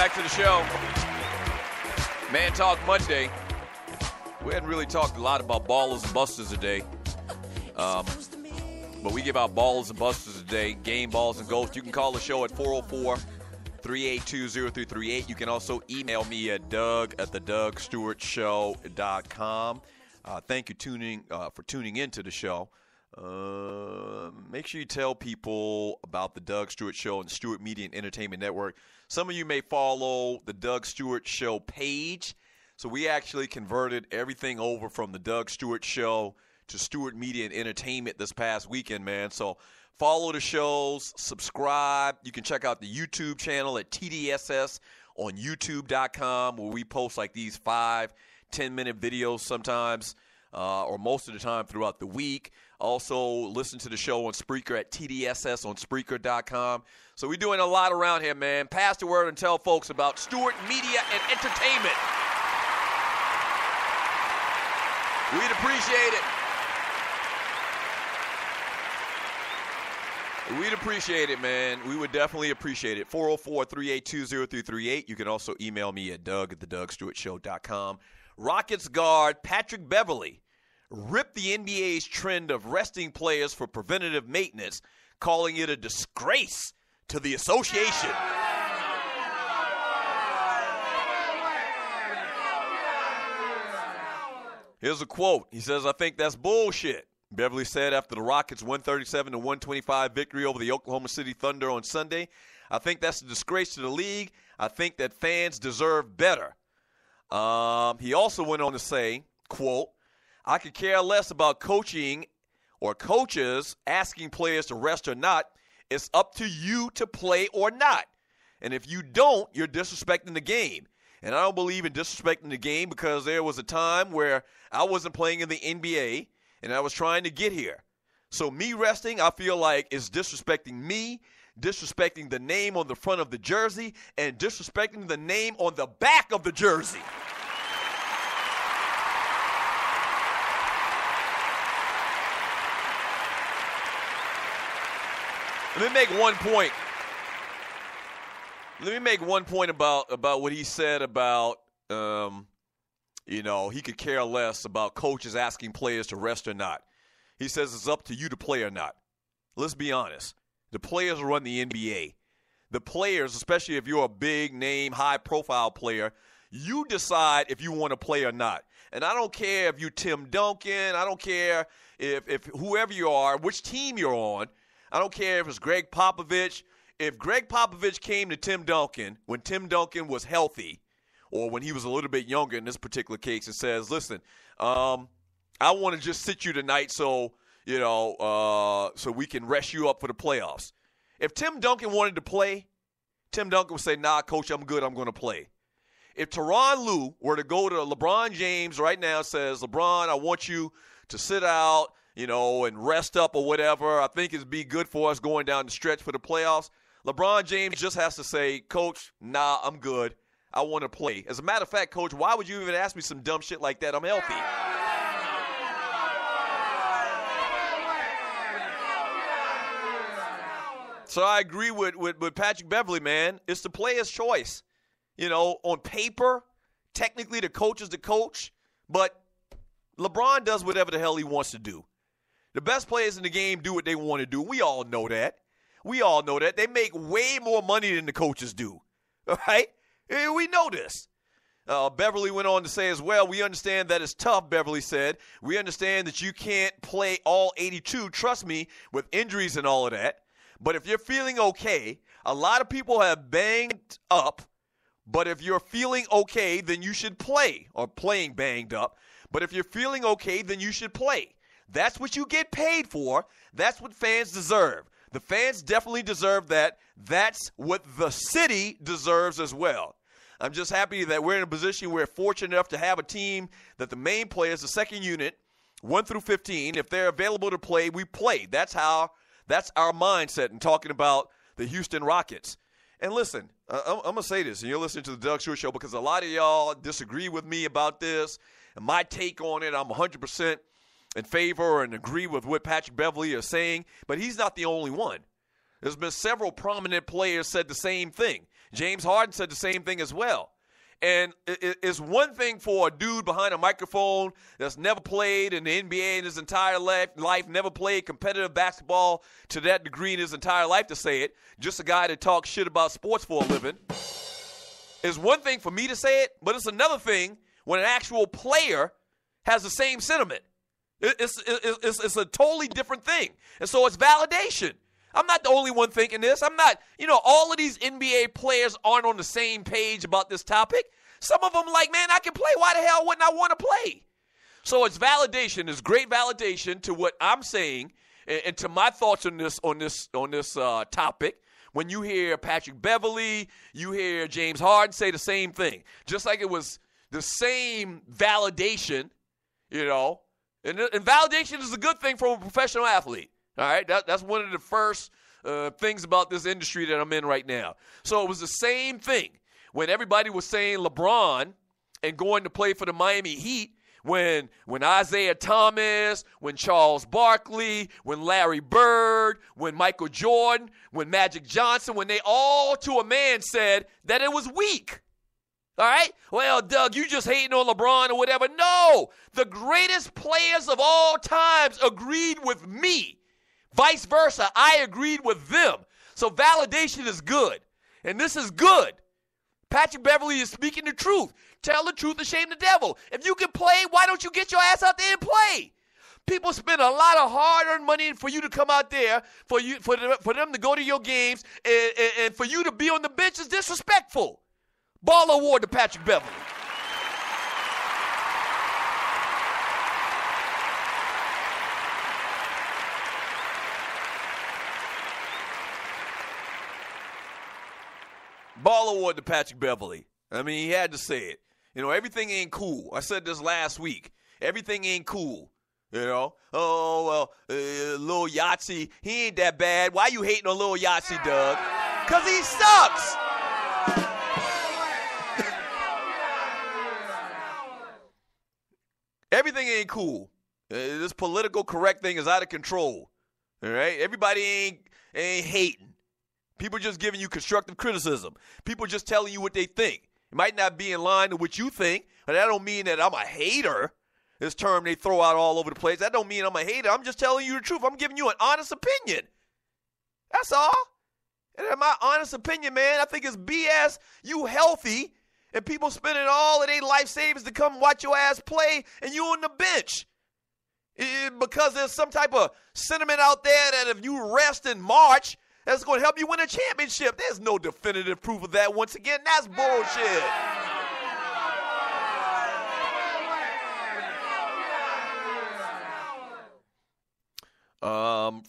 back to the show. Man Talk Monday. We hadn't really talked a lot about ballers and busters today. But we give out ballers and busters today, game balls and ghosts. You can call the show at 404-382-0338. You can also email me at doug@thedougstewartshow.com. Thank you for tuning into the show. Make sure you tell people about the Doug Stewart Show and Stewart Media and Entertainment Network. Some of you may follow the Doug Stewart Show page. So we actually converted everything over from the Doug Stewart Show to Stewart Media and Entertainment this past weekend, man. So follow the shows, subscribe. You can check out the YouTube channel at TDSS on YouTube.com, where we post like these 5-10-minute videos sometimes, or most of the time throughout the week. Also, listen to the show on Spreaker at TDSS on Spreaker.com. So we're doing a lot around here, man. Pass the word and tell folks about Stewart Media and Entertainment. We'd appreciate it. We'd appreciate it, man. We would definitely appreciate it. 404-382-0338. You can also email me at doug@thedougstewartshow.com. Rockets guard Patrick Beverly ripped the NBA's trend of resting players for preventative maintenance, calling it a disgrace to the association. Here's a quote. He says, "I think that's bullshit." Beverly said after the Rockets' 137-125 victory over the Oklahoma City Thunder on Sunday. "I think that's a disgrace to the league. I think that fans deserve better." He also went on to say, quote, "I could care less about coaching or coaches asking players to rest or not. It's up to you to play or not. And if you don't, you're disrespecting the game. And I don't believe in disrespecting the game because there was a time where I wasn't playing in the NBA and I was trying to get here. So me resting, I feel like is disrespecting me, disrespecting the name on the front of the jersey, and disrespecting the name on the back of the jersey." Let me make one point about what he said about, he could care less about coaches asking players to rest or not. He says it's up to you to play or not. Let's be honest. The players run the NBA. The players, especially if you're a big-name, high-profile player, you decide if you want to play or not. And I don't care if you're Tim Duncan. I don't care if whoever you are, which team you're on. I don't care if it's Greg Popovich. If Greg Popovich came to Tim Duncan when Tim Duncan was healthy, or when he was a little bit younger in this particular case, and says, "Listen, I want to just sit you tonight so we can rest you up for the playoffs." If Tim Duncan wanted to play, Tim Duncan would say, "Nah, coach, I'm good. I'm going to play." If Tyronn Lue were to go to LeBron James right now and says, "LeBron, I want you to sit out, and rest up or whatever. I think it'd be good for us going down the stretch for the playoffs." LeBron James just has to say, "Coach, nah, I'm good. I want to play." As a matter of fact, Coach, why would you even ask me some dumb shit like that? I'm healthy. So I agree with Patrick Beverly, man. It's the player's choice. On paper, technically the coach is the coach, but LeBron does whatever the hell he wants to do. The best players in the game do what they want to do. We all know that. They make way more money than the coaches do. All right? We know this. Beverly went on to say as well, "We understand that it's tough," Beverly said. "We understand that you can't play all 82, trust me, with injuries and all of that. But if you're feeling okay, a lot of people have banged up. But if you're feeling okay, then you should play," or playing banged up. "But if you're feeling okay, then you should play. That's what you get paid for. That's what fans deserve. The fans definitely deserve that. That's what the city deserves as well. I'm just happy that we're in a position where we're fortunate enough to have a team that the main players, the second unit, 1 through 15, if they're available to play, we play. That's our mindset in talking about the Houston Rockets." And listen, I'm going to say this, and you're listening to the Doug Stewart Show because a lot of y'all disagree with me about this. And my take on it, I'm 100% in favor and agree with what Patrick Beverly is saying, but he's not the only one. There's been several prominent players said the same thing. James Harden said the same thing as well. And it's one thing for a dude behind a microphone that's never played in the NBA in his entire life, never played competitive basketball to that degree in his entire life to say it, just a guy that talks shit about sports for a living. It's one thing for me to say it, but it's another thing when an actual player has the same sentiment. It's a totally different thing. And so it's validation. I'm not the only one thinking this. I'm not, all of these NBA players aren't on the same page about this topic. Some of them like, man, I can play. Why the hell wouldn't I want to play? So it's validation. It's great validation to what I'm saying and to my thoughts on this topic. When you hear Patrick Beverly, you hear James Harden say the same thing. Just like it was the same validation, And validation is a good thing for a professional athlete. All right, that's one of the first things about this industry that I'm in right now. So it was the same thing when everybody was saying LeBron and going to play for the Miami Heat, when Isaiah Thomas, when Charles Barkley, when Larry Bird, when Michael Jordan, when Magic Johnson, when they all to a man said that it was weak. All right? Well, Doug, you just hating on LeBron or whatever. No, the greatest players of all times agreed with me. Vice versa, I agreed with them. So validation is good. And this is good. Patrick Beverly is speaking the truth. Tell the truth and shame the devil. If you can play, why don't you get your ass out there and play? People spend a lot of hard-earned money for you to come out there, for them to go to your games, and for you to be on the bench is disrespectful. Ball award to Patrick Beverly. Ball award to Patrick Beverly. I mean, he had to say it. Everything ain't cool. I said this last week. Everything ain't cool. Oh, well, Lil Yachty, he ain't that bad. Why you hating on Lil Yachty, Doug? Because he sucks. Everything ain't cool. This political correct thing is out of control. All right? Everybody ain't hating. People just giving you constructive criticism. People just telling you what they think. It might not be in line with what you think, but that don't mean that I'm a hater. This term they throw out all over the place. That don't mean I'm a hater. I'm just telling you the truth. I'm giving you an honest opinion. That's all. And in my honest opinion, man, I think it's BS. You healthy, and people spending all of their life savings to come watch your ass play, and you on the bench. Because there's some type of sentiment out there that if you rest in March, that's going to help you win a championship. There's no definitive proof of that. Once again, that's bullshit.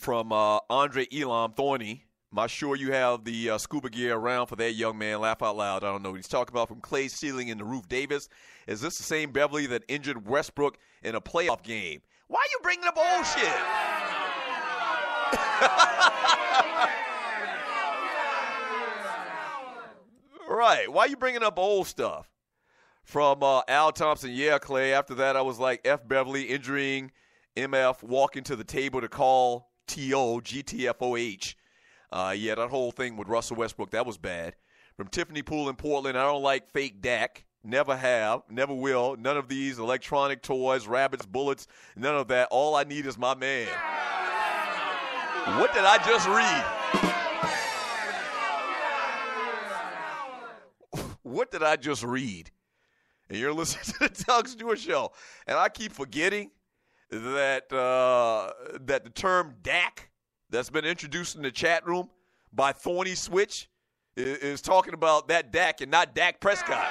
From Andre Elam Thorny. I'm sure you have the scuba gear around for that young man. Laugh out loud. I don't know what he's talking about. From Clay Ceiling in the Roof Davis. Is this the same Beverly that injured Westbrook in a playoff game? Why are you bringing up old shit? Right. Why are you bringing up old stuff? From Al Thompson, yeah, Clay. After that, I was like, F. Beverly injuring MF, walking to the table to call T.O., GTFOH. Yeah, that whole thing with Russell Westbrook, that was bad. From Tiffany Poole in Portland, I don't like fake Dak. Never have, never will. None of these electronic toys, rabbits, bullets, none of that. All I need is my man. What did I just read? What did I just read? And you're listening to the Doug Stewart Show. And I keep forgetting that that the term Dak that's been introduced in the chat room by Thorny Switch is talking about that Dak and not Dak Prescott.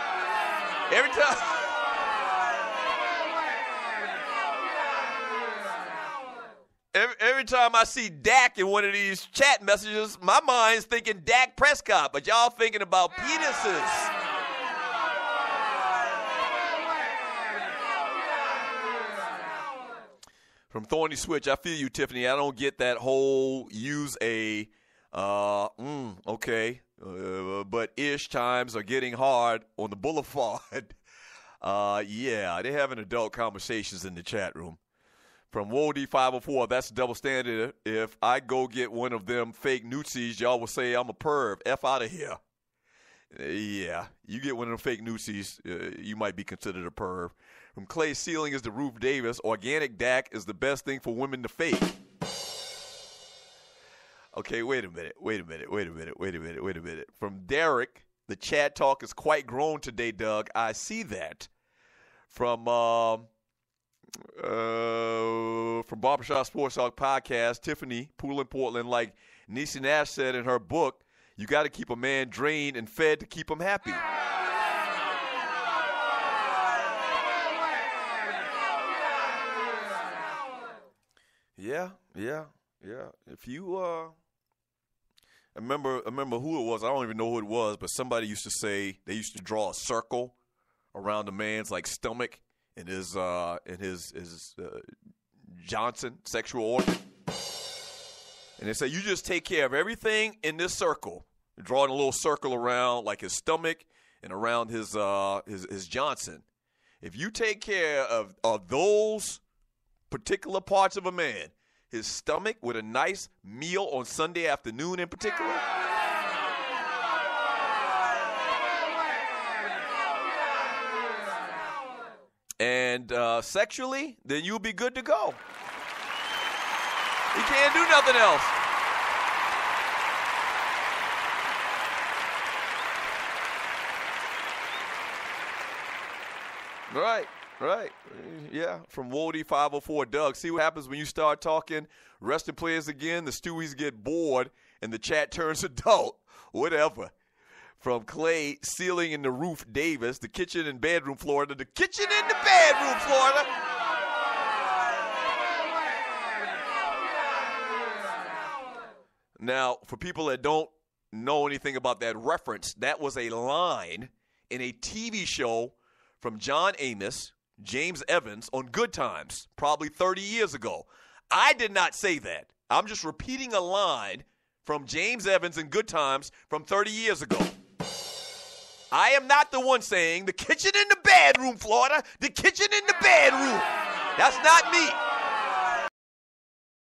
Every time I see Dak in one of these chat messages, my mind's thinking Dak Prescott, but y'all thinking about penises. From Thorny Switch, I feel you, Tiffany. I don't get that whole use a, okay, but ish times are getting hard on the boulevard. Yeah, they're having adult conversations in the chat room. From Wody504, that's a double standard. If I go get one of them fake nutsies, y'all will say I'm a perv. F out of here. Yeah, you get one of them fake newsies, you might be considered a perv. From Clay Ceiling is the Roof Davis. Organic Dak is the best thing for women to fake. Okay, wait a minute. From Derek, the chat talk is quite grown today, Doug. I see that. From Barbershop Sports Talk Podcast, Tiffany, Pool in Portland, like Niecy Nash said in her book, you got to keep a man drained and fed to keep him happy. Yeah. If you, I remember who it was. I don't even know who it was, but somebody used to say they used to draw a circle around a man's like stomach and his Johnson sexual organ, and they say you just take care of everything in this circle. You're drawing a little circle around like his stomach and around his Johnson. If you take care of those particular parts of a man, his stomach with a nice meal on Sunday afternoon in particular, and sexually, then you'll be good to go. You can't do nothing else. Right. Yeah, from Wody 504, Doug. See what happens when you start talking wrestling players again? The Stewies get bored and the chat turns adult. Whatever. From Clay, Ceiling and the Roof Davis, the kitchen and bedroom Florida. The kitchen and the bedroom Florida. Now, for people that don't know anything about that reference, that was a line in a TV show from John Amos, James Evans on Good Times, probably 30 years ago. I did not say that. I'm just repeating a line from James Evans in Good Times from 30 years ago. I am not the one saying the kitchen in the bedroom, Florida, the kitchen in the bedroom. That's not me.